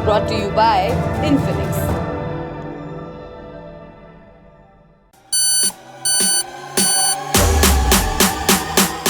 brought to you by Infinix.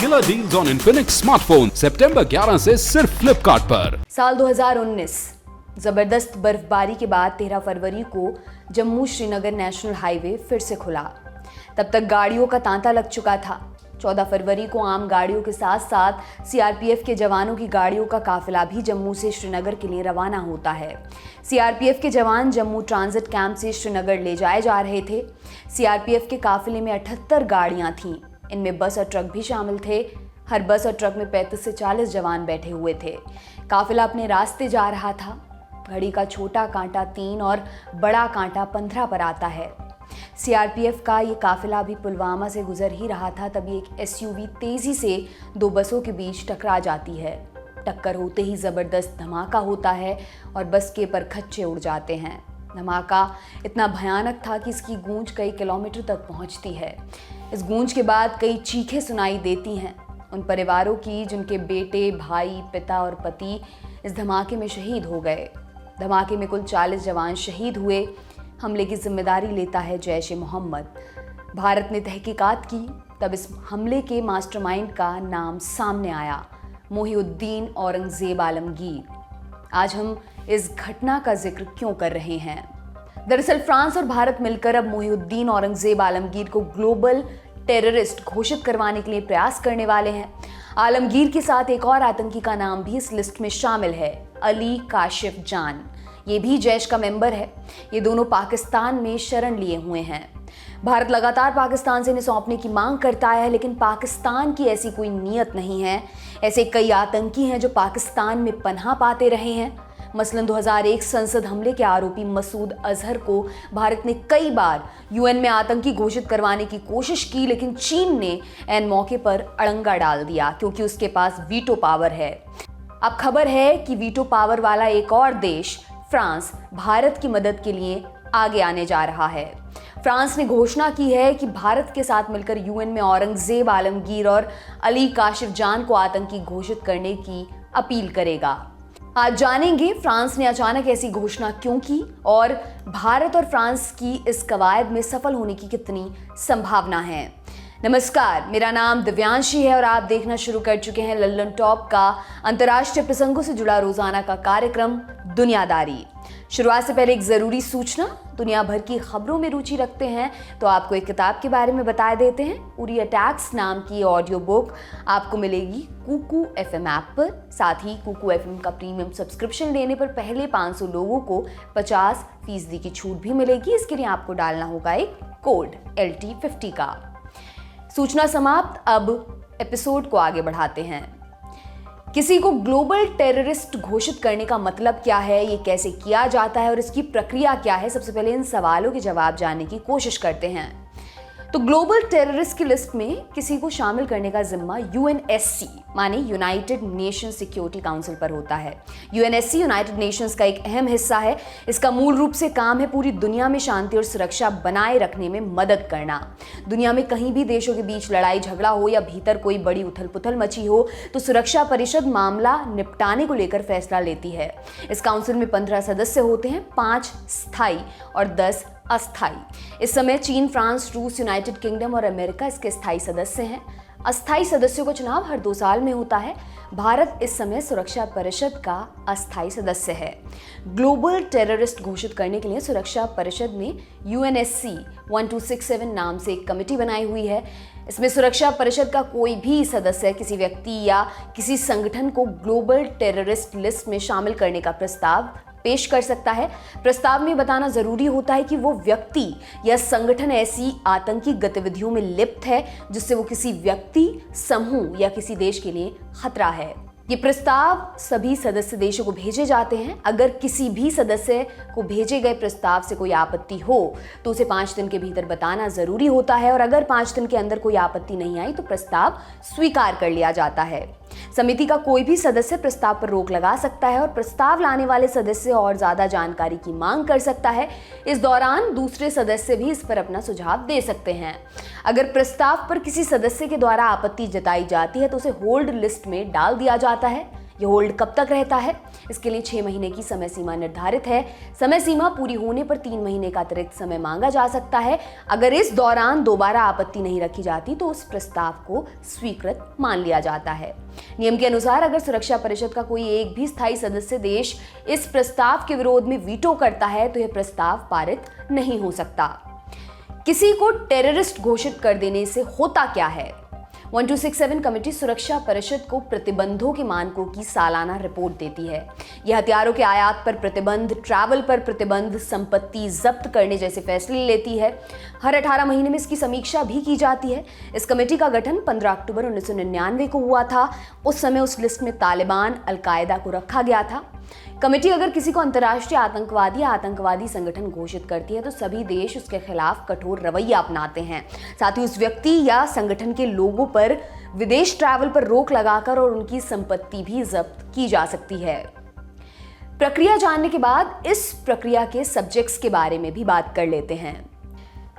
Killer deals on Infinix smartphone सितंबर 11 से सिर्फ फ्लिपकार्ट पर। साल 2019 जबरदस्त बर्फबारी के बाद 13 फरवरी को जम्मू श्रीनगर नेशनल हाईवे फिर से खुला। तब तक गाड़ियों का तांता लग चुका था। 14 फरवरी को आम गाड़ियों के साथ साथ सीआरपीएफ के जवानों की गाड़ियों का काफिला भी जम्मू से श्रीनगर के लिए रवाना होता है। सीआरपीएफ के जवान जम्मू ट्रांजिट कैंप से श्रीनगर ले जाए जा रहे थे। सीआरपीएफ के काफिले में 78 गाड़ियां थीं। इनमें बस और ट्रक भी शामिल थे। हर बस और ट्रक में 35 से 40 जवान बैठे हुए थे। काफिला अपने रास्ते जा रहा था। घड़ी का छोटा कांटा 3 और बड़ा कांटा 15 पर आता है। सीआरपीएफ का ये काफिला अभी पुलवामा से गुजर ही रहा था, तभी एक एसयूवी तेजी से 2 बसों के बीच टकरा जाती है। टक्कर होते ही जबरदस्त धमाका होता है और बस के परखच्चे उड़ जाते हैं। धमाका इतना भयानक था कि इसकी गूंज कई किलोमीटर तक पहुंचती है। इस गूंज के बाद कई चीखें सुनाई देती हैं उन परिवारों की जिनके बेटे, भाई, पिता और पति इस धमाके में शहीद हो गए। धमाके में कुल 40 जवान शहीद हुए। हमले की जिम्मेदारी लेता है जैश-ए-मोहम्मद। भारत ने तहकीकात की, तब इस हमले के मास्टरमाइंड का नाम सामने आया, मोहिउद्दीन औरंगजेब आलमगीर। आज हम इस घटना का जिक्र क्यों कर रहे हैं? दरअसल फ्रांस और भारत मिलकर अब मोहिउद्दीन औरंगजेब आलमगीर को ग्लोबल टेररिस्ट घोषित करवाने के लिए प्रयास करने वाले हैं। आलमगीर के साथ एक और आतंकी का नाम भी इस लिस्ट में शामिल है, अली काशिफ जान। ये भी जैश का मेंबर है। ये दोनों पाकिस्तान में शरण लिए हुए हैं। भारत लगातार पाकिस्तान से इन्हें सौंपने की मांग करता है, लेकिन पाकिस्तान की ऐसी कोई नीयत नहीं है। ऐसे कई आतंकी हैं जो पाकिस्तान में पनाह पाते रहे हैं। मसलन 2001 संसद हमले के आरोपी मसूद अजहर को भारत ने कई बार यूएन में आतंकी घोषित करवाने की कोशिश की, लेकिन चीन ने ऐन मौके पर अड़ंगा डाल दिया क्योंकि उसके पास वीटो पावर है। अब खबर है कि वीटो पावर वाला एक और देश फ्रांस भारत की मदद के लिए आगे आने जा रहा है। फ्रांस ने घोषणा की है कि भारत के साथ मिलकर यूएन में औरंगजेब आलमगीर और अली काशिफ जान को आतंकी घोषित करने की अपील करेगा। आज जानेंगे फ्रांस ने अचानक ऐसी घोषणा क्यों की और भारत और फ्रांस की इस कवायद में सफल होने की कितनी संभावना है। नमस्कार, मेरा नाम दिव्यांशी है और आप देखना शुरू कर चुके हैं लल्लन टॉप का अंतर्राष्ट्रीय प्रसंगों से जुड़ा रोजाना का कार्यक्रम दुनियादारी। शुरुआत से पहले एक जरूरी सूचना, दुनिया भर की खबरों में रुचि रखते हैं तो आपको एक किताब के बारे में बता देते हैं। उरी अटैक्स नाम की ऑडियो बुक आपको मिलेगी कुकू एफएम ऐप पर। साथ ही कुकू एफएम का प्रीमियम सब्सक्रिप्शन लेने पर पहले 500 लोगों को 50% की छूट भी मिलेगी। इसके लिए आपको डालना होगा एक कोड LT50 का। सूचना समाप्त, अब एपिसोड को आगे बढ़ाते हैं। किसी को ग्लोबल टेररिस्ट घोषित करने का मतलब क्या है, ये कैसे किया जाता है और इसकी प्रक्रिया क्या है, सबसे पहले इन सवालों के जवाब जानने की कोशिश करते हैं। तो ग्लोबल टेररिस्ट की लिस्ट में किसी को शामिल करने का जिम्मा यूएनएससी माने यूनाइटेड नेशन सिक्योरिटी काउंसिल पर होता है। यूएनएससी यूनाइटेड नेशंस का एक अहम हिस्सा है। इसका मूल रूप से काम है पूरी दुनिया में शांति और सुरक्षा बनाए रखने में मदद करना। दुनिया में कहीं भी देशों के बीच लड़ाई झगड़ा हो या भीतर कोई बड़ी उथल पुथल मची हो तो सुरक्षा परिषद मामला निपटाने को लेकर फैसला लेती है। इस काउंसिल में 15 सदस्य होते हैं, 5 स्थायी और 10 अस्थायी। इस समय चीन, फ्रांस, रूस, यूनाइटेड किंगडम और अमेरिका इसके स्थायी सदस्य हैं। अस्थायी सदस्यों का चुनाव हर 2 साल में होता है। भारत इस समय सुरक्षा परिषद का अस्थायी सदस्य है। ग्लोबल टेररिस्ट घोषित करने के लिए सुरक्षा परिषद में यूएनएससी 1267 नाम से एक कमेटी बनाई हुई है। इसमें सुरक्षा परिषद का कोई भी सदस्य किसी व्यक्ति या किसी संगठन को ग्लोबल टेररिस्ट लिस्ट में शामिल करने का प्रस्ताव पेश कर सकता है। प्रस्ताव में बताना जरूरी होता है कि वो व्यक्ति या संगठन ऐसी आतंकी गतिविधियों में लिप्त है जिससे वो किसी व्यक्ति, समूह या किसी देश के लिए खतरा है। ये प्रस्ताव सभी सदस्य देशों को भेजे जाते हैं। अगर किसी भी सदस्य को भेजे गए प्रस्ताव से कोई आपत्ति हो तो उसे 5 दिन के भीतर बताना जरूरी होता है और अगर 5 दिन के अंदर कोई आपत्ति नहीं आई तो प्रस्ताव स्वीकार कर लिया जाता है। समिति का कोई भी सदस्य प्रस्ताव पर रोक लगा सकता है और प्रस्ताव लाने वाले सदस्य और ज्यादा जानकारी की मांग कर सकता है। इस दौरान दूसरे सदस्य भी इस पर अपना सुझाव दे सकते हैं। अगर प्रस्ताव पर किसी सदस्य के द्वारा आपत्ति जताई जाती है तो उसे होल्ड लिस्ट में डाल दिया जाता है ये होल्ड कब तक रहता है? इसके लिए 6 महीने की समय सीमा निर्धारित है। समय सीमा पूरी होने पर 3 महीने का अतिरिक्त समय मांगा जा सकता है। अगर इस दौरान दोबारा आपत्ति नहीं रखी जाती तो उस प्रस्ताव को स्वीकृत मान लिया जाता है। नियम के अनुसार अगर सुरक्षा परिषद का कोई एक भी स्थायी सदस्य देश इस प्रस्ताव के विरोध में वीटो करता है तो यह प्रस्ताव पारित नहीं हो सकता। किसी को टेररिस्ट घोषित कर देने से होता क्या है? 1267 कमेटी सुरक्षा परिषद को प्रतिबंधों के मानकों की सालाना रिपोर्ट देती है। यह हथियारों के आयात पर प्रतिबंध, ट्रैवल पर प्रतिबंध, संपत्ति जब्त करने जैसे फैसले लेती है। हर 18 महीने में इसकी समीक्षा भी की जाती है। इस कमेटी का गठन 15 अक्टूबर 1999 को हुआ था। उस समय उस लिस्ट में तालिबान, अल-कायदा को रखा गया था। कमेटी अगर किसी को अंतर्राष्ट्रीय आतंकवादी या आतंकवादी संगठन घोषित करती है तो सभी देश उसके खिलाफ कठोर रवैया अपनाते हैं। साथ ही उस व्यक्ति या संगठन के लोगों पर विदेश ट्रैवल पर रोक लगाकर और उनकी संपत्ति भी जब्त की जा सकती है। प्रक्रिया जानने के बाद इस प्रक्रिया के सब्जेक्ट्स के बारे में भी बात कर लेते हैं।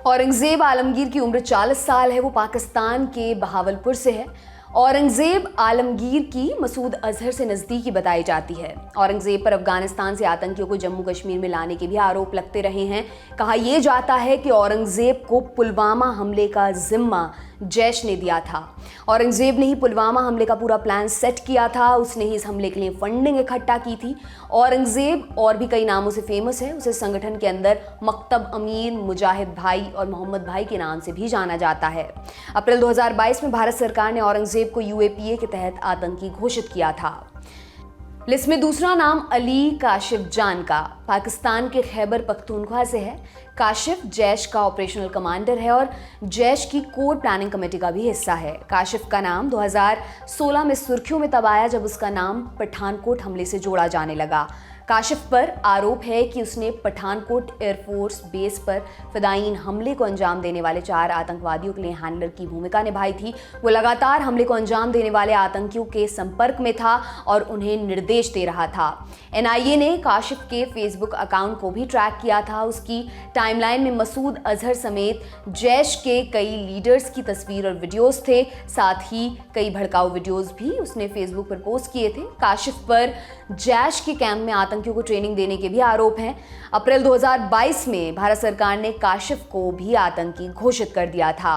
औरंगजेब आलमगीर की उम्र 40 साल है। वो पाकिस्तान के बहावलपुर से है। औरंगजेब आलमगीर की मसूद अजहर से नज़दीकी बताई जाती है। औरंगजेब पर अफगानिस्तान से आतंकियों को जम्मू कश्मीर में लाने के भी आरोप लगते रहे हैं। कहा यह जाता है कि औरंगजेब को पुलवामा हमले का जिम्मा जैश ने दिया था। औरंगजेब ने ही पुलवामा हमले का पूरा प्लान सेट किया था। उसने ही इस हमले के लिए फंडिंग इकट्ठा की थी। औरंगजेब और भी कई नामों से फेमस है। उसे संगठन के अंदर मकतब अमीर, मुजाहिद भाई और मोहम्मद भाई के नाम से भी जाना जाता है। अप्रैल 2022 में भारत सरकार ने औरंगजेब को यूएपीए के तहत आतंकी घोषित किया था। लिस्ट में दूसरा नाम अली काशिफ जान का पाकिस्तान के खैबर पख्तूनख्वा से है। काशिफ जैश का ऑपरेशनल कमांडर है और जैश की कोर प्लानिंग कमेटी का भी हिस्सा है। काशिफ का नाम 2016 में सुर्खियों में तब आया जब उसका नाम पठानकोट हमले से जोड़ा जाने लगा। काशिफ पर आरोप है कि उसने पठानकोट एयरफोर्स बेस पर फिदायीन हमले को अंजाम देने वाले 4 आतंकवादियों के लिए हैंडलर की भूमिका निभाई थी। वो लगातार हमले को अंजाम देने वाले आतंकियों के संपर्क में था और उन्हें निर्देश दे रहा था। एनआईए ने काशिफ के फेसबुक अकाउंट को भी ट्रैक किया था। उसकी टाइमलाइन में मसूद अजहर समेत जैश के कई लीडर्स की तस्वीर और वीडियोस थे। साथ ही कई भड़काऊ वीडियोस भी उसने फेसबुक पर पोस्ट किए थे। काशिफ पर जैश के कैंप में आतंकियों को ट्रेनिंग देने के भी आरोप हैं। अप्रैल 2022 में भारत सरकार ने काशिफ को भी आतंकी घोषित कर दिया था।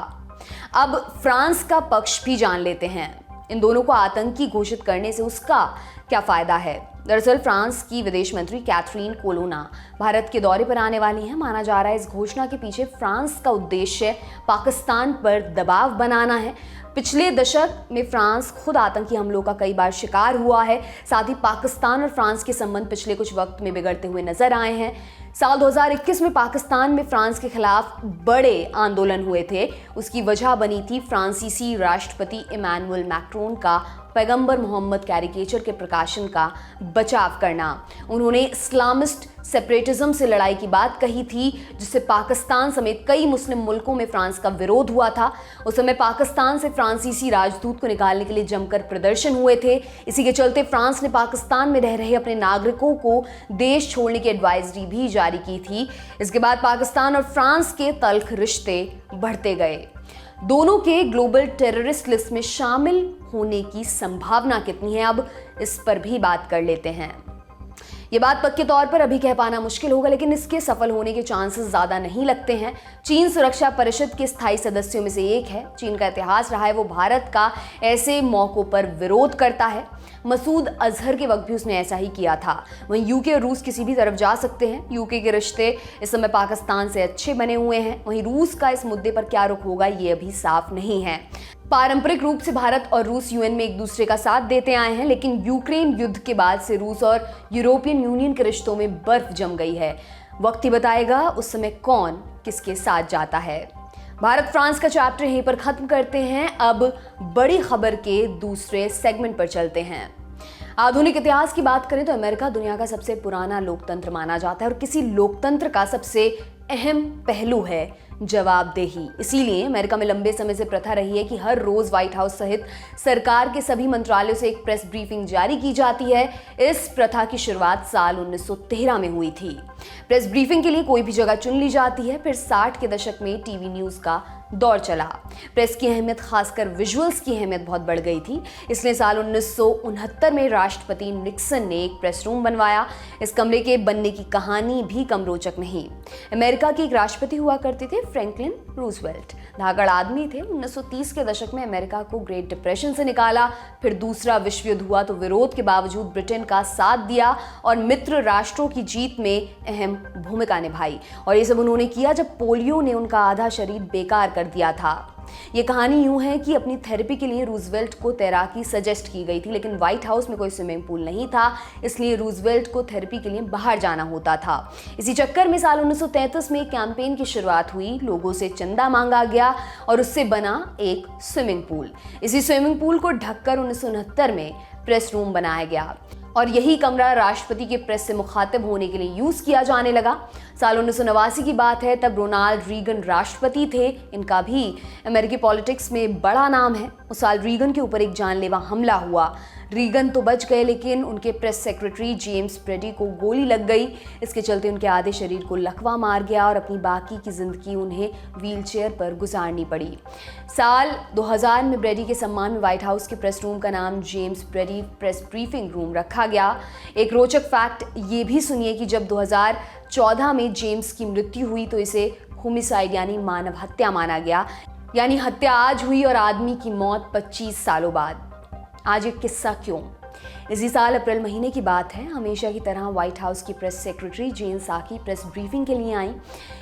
अब फ्रांस का पक्ष भी जान लेते हैं। इन दोनों को आतंकी घोषित करने से उसका क्या फायदा है? दरअसल फ्रांस की विदेश मंत्री कैथरीन कोलोना भारत के दौरे पर आने वाली हैं। माना जा रहा है इस घोषणा के पीछे फ्रांस का उद्देश्य पाकिस्तान पर दबाव बनाना है। पिछले दशक में फ्रांस खुद आतंकी हमलों का कई बार शिकार हुआ है। साथ ही पाकिस्तान और फ्रांस के संबंध पिछले कुछ वक्त में बिगड़ते हुए नजर आए हैं। साल 2021 में पाकिस्तान में फ्रांस के खिलाफ बड़े आंदोलन हुए थे। उसकी वजह बनी थी फ्रांसीसी राष्ट्रपति इमैनुअल मैक्रोन का पैगंबर मोहम्मद कैरिकेचर के प्रकाशन का बचाव करना। उन्होंने इस्लामिस्ट सेपरेटिज्म से लड़ाई की बात कही थी, जिससे पाकिस्तान समेत कई मुस्लिम मुल्कों में फ्रांस का विरोध हुआ था। उस समय पाकिस्तान से फ्रांसीसी राजदूत को निकालने के लिए जमकर प्रदर्शन हुए थे। इसी के चलते फ्रांस ने पाकिस्तान में रह रहे अपने नागरिकों को देश छोड़ने की एडवाइजरी भी जारी की थी। इसके बाद पाकिस्तान और फ्रांस के तल्ख रिश्ते बढ़ते गए। दोनों के ग्लोबल टेररिस्ट लिस्ट में शामिल होने की संभावना कितनी है, अब इस पर भी बात कर लेते हैं। ये बात पक्के तौर पर अभी कह पाना मुश्किल होगा, लेकिन इसके सफल होने के चांसेस ज्यादा नहीं लगते हैं। चीन सुरक्षा परिषद के स्थायी सदस्यों में से एक है। चीन का इतिहास रहा है वो भारत का ऐसे मौकों पर विरोध करता है। मसूद अजहर के वक्त भी उसने ऐसा ही किया था। वहीं यूके और रूस किसी भी तरफ जा सकते हैं। यूके के रिश्ते इस समय पाकिस्तान से अच्छे बने हुए हैं। वहीं रूस का इस मुद्दे पर क्या रुख होगा ये अभी साफ नहीं है। पारंपरिक रूप से भारत और रूस यूएन में एक दूसरे का साथ देते आए हैं, लेकिन यूक्रेन युद्ध के बाद से रूस और यूरोपियन यूनियन के रिश्तों में बर्फ जम गई है। वक्त ही बताएगा उस समय कौन किसके साथ जाता है। भारत फ्रांस का चैप्टर यहीं पर खत्म करते हैं। अब बड़ी खबर के दूसरे सेगमेंट पर चलते हैं। आधुनिक इतिहास की बात करें तो अमेरिका दुनिया का सबसे पुराना लोकतंत्र माना जाता है और किसी लोकतंत्र का सबसे अहम पहलू है जवाबदेही। इसीलिए अमेरिका में लंबे समय से प्रथा रही है कि हर रोज व्हाइट हाउस सहित सरकार के सभी मंत्रालयों से एक प्रेस ब्रीफिंग जारी की जाती है। इस प्रथा की शुरुआत साल 1913 में हुई थी। प्रेस ब्रीफिंग के लिए कोई भी जगह चुन ली जाती है। फिर 60 के दशक में टीवी न्यूज़ का दौर चला। प्रेस की अहमियत, खासकर विजुअल्स की अहमियत बहुत बढ़ गई थी। इसलिए साल 1969 में राष्ट्रपति निक्सन ने एक प्रेस रूम बनवाया। इस कमरे के बनने की कहानी भी कम रोचक नहीं। अमेरिका के एक राष्ट्रपति हुआ करते थे, फ्रैंकलिन रूजवेल्ट। धाकड़ आदमी थे। 1930 के दशक में अमेरिका को ग्रेट डिप्रेशन से निकाला। फिर दूसरा विश्व युद्ध हुआ तो विरोध के बावजूद ब्रिटेन का साथ दिया और मित्र राष्ट्रों की जीत में अहम भूमिका निभाई। और ये सब उन्होंने किया जब पोलियो ने उनका आधा शरीर बेकार कर दिया था। ये कहानी यूं है कि अपनी थेरेपी के लिए रूजवेल्ट को तैराकी सजेस्ट की गई थी, लेकिन व्हाइट हाउस में कोई स्विमिंग पूल नहीं था, इसलिए रूजवेल्ट को थेरेपी के लिए बाहर जाना होता था। इसी चक्कर में साल 1933 में एक कैंपेन की शुरुआत हुई। लोगों से चंदा मांगा गया और उससे बना एक स्विमिंग पूल। इसी स्विमिंग पूल को ढककर 1969 में प्रेस रूम बनाया गया और यही कमरा राष्ट्रपति के प्रेस से मुखातिब होने के लिए यूज किया जाने लगा। साल 1989 की बात है, तब रोनाल्ड रीगन राष्ट्रपति थे। इनका भी अमेरिकी पॉलिटिक्स में बड़ा नाम है। उस साल रीगन के ऊपर एक जानलेवा हमला हुआ। रीगन तो बच गए, लेकिन उनके प्रेस सेक्रेटरी जेम्स ब्रेडी को गोली लग गई। इसके चलते उनके आधे शरीर को लकवा मार गया और अपनी बाकी की जिंदगी उन्हें व्हीलचेयर पर गुजारनी पड़ी। साल 2000 में ब्रेडी के सम्मान में व्हाइट हाउस के प्रेस रूम का नाम जेम्स ब्रेडी प्रेस ब्रीफिंग रूम रखा गया। एक रोचक फैक्ट ये भी सुनिए कि जब 2014 में जेम्स की मृत्यु हुई तो इसे होमिसाइड यानी मानव हत्या माना गया। यानी हत्या आज हुई और आदमी की मौत 25 सालों बाद। आज एक किस्सा क्यों? इसी साल अप्रैल महीने की बात है। हमेशा की तरह व्हाइट हाउस की प्रेस सेक्रेटरी जेन साकी प्रेस ब्रीफिंग के लिए आई।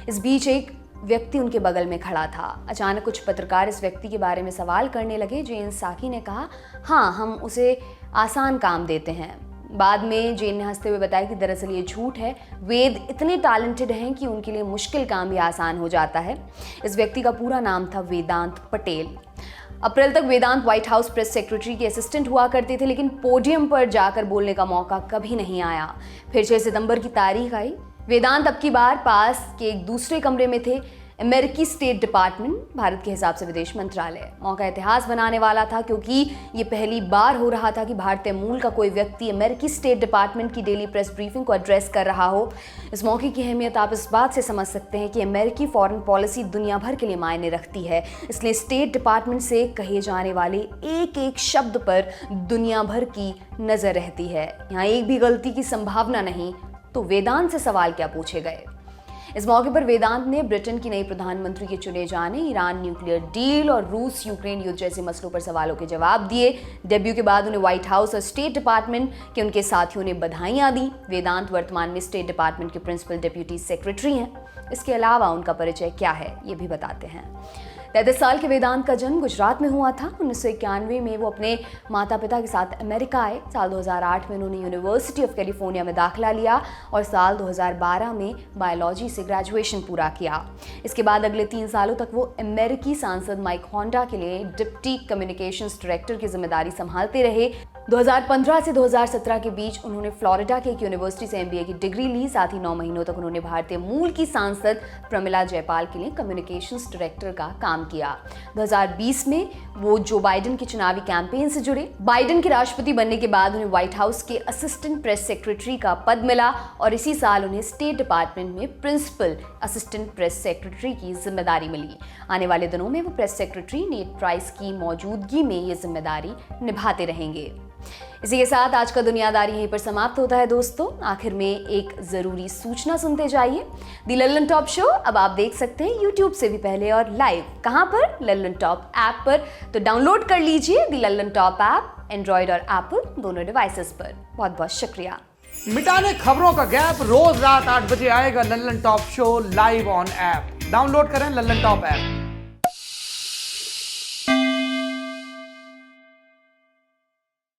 इस बीच एक व्यक्ति उनके बगल में खड़ा था। अचानक कुछ पत्रकार इस व्यक्ति के बारे में सवाल करने लगे। जेन साकी ने कहा, हाँ, हम उसे आसान काम देते हैं। बाद में जेन ने हंसते हुए बताया कि दरअसल ये झूठ है। वेद इतने टैलेंटेड हैं कि उनके लिए मुश्किल काम भी आसान हो जाता है। इस व्यक्ति का पूरा नाम था वेदांत पटेल। अप्रैल तक वेदांत व्हाइट हाउस प्रेस सेक्रेटरी के असिस्टेंट हुआ करते थे, लेकिन पोडियम पर जाकर बोलने का मौका कभी नहीं आया। फिर 6 सितंबर की तारीख आई। वेदांत अब की बार पास के एक दूसरे कमरे में थे। अमेरिकी स्टेट डिपार्टमेंट, भारत के हिसाब से विदेश मंत्रालय। मौका इतिहास बनाने वाला था, क्योंकि ये पहली बार हो रहा था कि भारतीय मूल का कोई व्यक्ति अमेरिकी स्टेट डिपार्टमेंट की डेली प्रेस ब्रीफिंग को एड्रेस कर रहा हो। इस मौके की अहमियत आप इस बात से समझ सकते हैं कि अमेरिकी फॉरेन पॉलिसी दुनिया भर के लिए मायने रखती है। इसलिए स्टेट डिपार्टमेंट से कहे जाने वाले एक एक शब्द पर दुनिया भर की नजर रहती है। यहाँ एक भी गलती की संभावना नहीं। तो वेदांत से सवाल क्या पूछे गए? इस मौके पर वेदांत ने ब्रिटेन की नई प्रधानमंत्री के चुने जाने, ईरान न्यूक्लियर डील और रूस यूक्रेन युद्ध जैसे मसलों पर सवालों के जवाब दिए। डेब्यू के बाद उन्हें व्हाइट हाउस और स्टेट डिपार्टमेंट के उनके साथियों ने बधाइयां दी। वेदांत वर्तमान में स्टेट डिपार्टमेंट के प्रिंसिपल डेप्यूटी सेक्रेटरी हैं। इसके अलावा उनका परिचय क्या है, ये भी बताते हैं। 33 साल के वेदांत का जन्म गुजरात में हुआ था। 1991 में वो अपने माता पिता के साथ अमेरिका आए। साल 2008 में उन्होंने यूनिवर्सिटी ऑफ कैलिफोर्निया में दाखिला लिया और साल 2012 में बायोलॉजी से ग्रेजुएशन पूरा किया। इसके बाद अगले 3 सालों तक वो अमेरिकी सांसद माइक होंडा के लिए डिप्टी कम्युनिकेशंस डायरेक्टर की जिम्मेदारी संभालते रहे। 2015 से 2017 के बीच उन्होंने फ्लोरिडा के एक यूनिवर्सिटी से MBA की डिग्री ली। साथ ही 9 महीनों तक उन्होंने भारतीय मूल की सांसद प्रमिला जयपाल के लिए कम्युनिकेशंस डायरेक्टर का काम किया। 2020 में वो जो बाइडेन के चुनावी कैंपेन से जुड़े। बाइडेन के राष्ट्रपति बनने के बाद उन्हें व्हाइट हाउस के असिस्टेंट प्रेस सेक्रेटरी का पद मिला और इसी साल उन्हें स्टेट डिपार्टमेंट में प्रिंसिपल असिस्टेंट प्रेस सेक्रेटरी की जिम्मेदारी मिली। आने वाले दिनों में वो प्रेस सेक्रेटरी नेट प्राइस की मौजूदगी में ये जिम्मेदारी निभाते रहेंगे। इसी के साथ आज का दुनियादारी यहीं पर समाप्त होता है दोस्तों। आखिर में एक जरूरी सूचना सुनते जाइए। दी लल्लन टॉप शो अब आप देख सकते हैं यूट्यूब से भी पहले और लाइव। कहां पर? लल्लन टॉप ऐप पर। तो डाउनलोड कर लीजिए दी लल्लन टॉप ऐप, एंड्रॉइड और एप्पल दोनों डिवाइसेस पर। बहुत बहुत शुक्रिया। मिटाने खबरों का गैप, रोज रात 8 बजे आएगा Lallan top show live on app. Download करें लल्लन टॉप ऐप।